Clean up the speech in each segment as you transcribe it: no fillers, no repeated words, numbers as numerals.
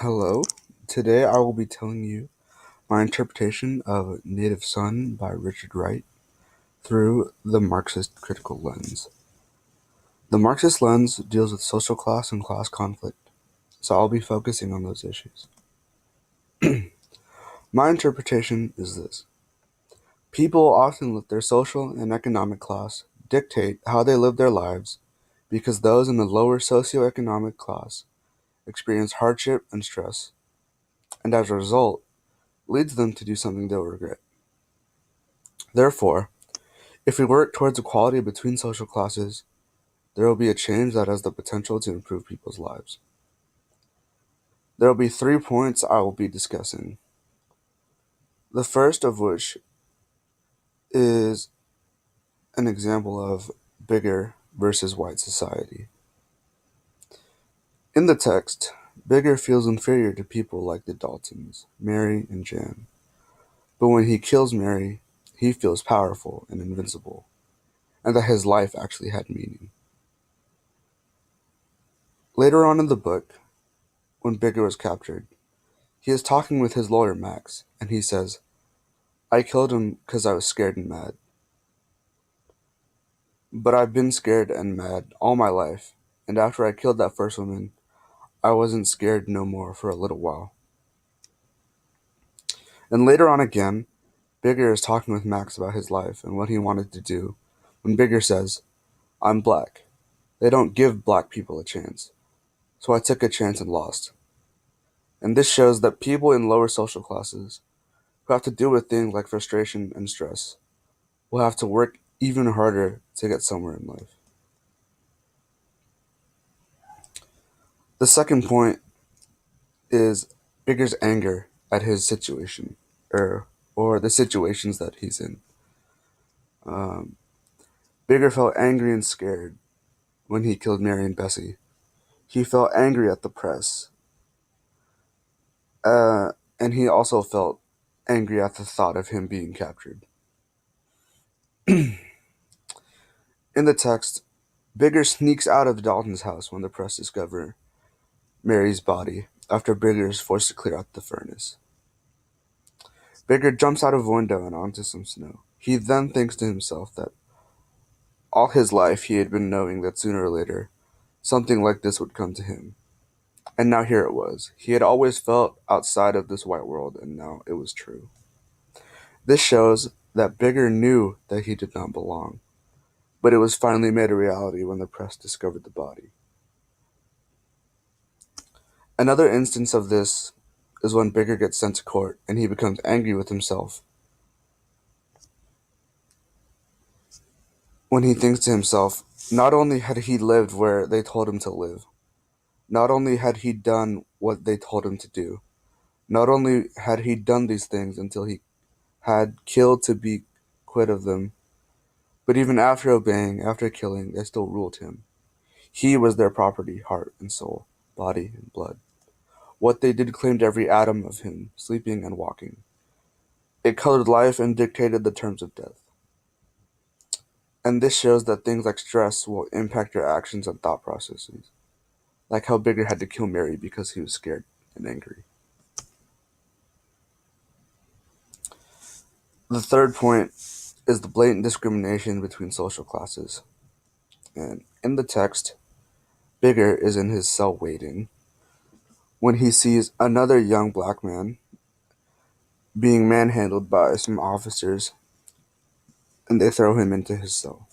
Hello. Today I will be telling you my interpretation of Native Son by Richard Wright through the Marxist critical lens. The Marxist lens deals with social class and class conflict, so I'll be focusing on those issues. My interpretation is this. People often let their social and economic class dictate how they live their lives because those in the lower socioeconomic class experience hardship and stress, and as a result, leads them to do something they'll regret. Therefore, if we work towards equality between social classes, there will be a change that has the potential to improve people's lives. There will be 3 points I will be discussing. The first of which is an example of bigger versus white society. In the text, Bigger feels inferior to people like the Daltons, Mary, and Jan. But when he kills Mary, he feels powerful and invincible, and that his life actually had meaning. Later on in the book, when Bigger was captured, he is talking with his lawyer Max, and he says, "I killed him because I was scared and mad. But I've been scared and mad all my life, and after I killed that first woman, I wasn't scared no more for a little while." And later on again, Bigger is talking with Max about his life and what he wanted to do, when Bigger says, "I'm black. They don't give black people a chance, so I took a chance and lost." And this shows that people in lower social classes, who have to deal with things like frustration and stress, will have to work even harder to get somewhere in life. The second point is Bigger's anger at his situation, or the situations that he's in. Um, Bigger felt angry and scared when he killed Mary and Bessie. He felt angry at the press, and he also felt angry at the thought of him being captured. In the text, Bigger sneaks out of Dalton's house when the press discover Mary's body after Bigger is forced to clear out the furnace. Bigger jumps out of a window and onto some snow. He then thinks to himself that all his life he had been knowing that sooner or later something like this would come to him. And now here it was. He had always felt outside of this white world, and now it was true. This shows that Bigger knew that he did not belong, but it was finally made a reality when the press discovered the body. Another instance of this is when Bigger gets sent to court and he becomes angry with himself when he thinks to himself, not only had he lived where they told him to live, not only had he done what they told him to do, not only had he done these things until he had killed to be quit of them, but even after obeying, after killing, they still ruled him. He was their property, heart and soul, body and blood. What they did claimed every atom of him, sleeping and walking. It colored life and dictated the terms of death. And this shows that things like stress will impact your actions and thought processes, like how Bigger had to kill Mary because he was scared and angry. The third point is the blatant discrimination between social classes. And in the text, Bigger is in his cell waiting when he sees another young black man being manhandled by some officers, and they throw him into his cell.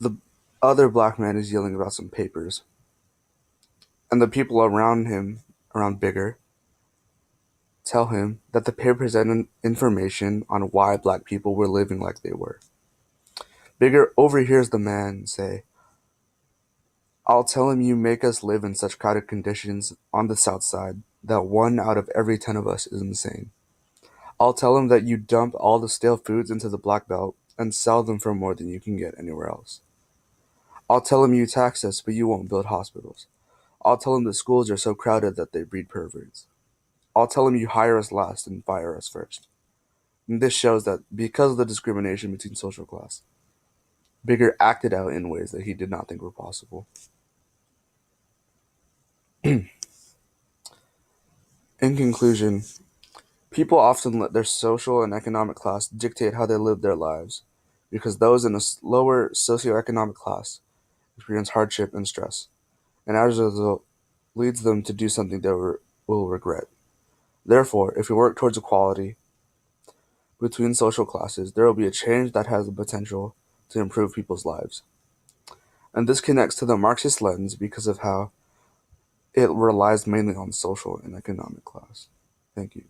The other black man is yelling about some papers, and the people around him, around Bigger, tell him that the papers had information on why black people were living like they were. Bigger overhears the man say, "I'll tell him you make us live in such crowded conditions on the south side that 1 out of every 10 of us is insane. I'll tell him that you dump all the stale foods into the black belt and sell them for more than you can get anywhere else. I'll tell him you tax us but you won't build hospitals. I'll tell him the schools are so crowded that they breed perverts. I'll tell him you hire us last and fire us first." And this shows that because of the discrimination between social class, Bigger acted out in ways that he did not think were possible. In conclusion, people often let their social and economic class dictate how they live their lives, because those in a lower socioeconomic class experience hardship and stress, and as a result, leads them to do something they will regret. Therefore, if we work towards equality between social classes, there will be a change that has the potential to improve people's lives. And this connects to the Marxist lens because of how it relies mainly on social and economic class. Thank you.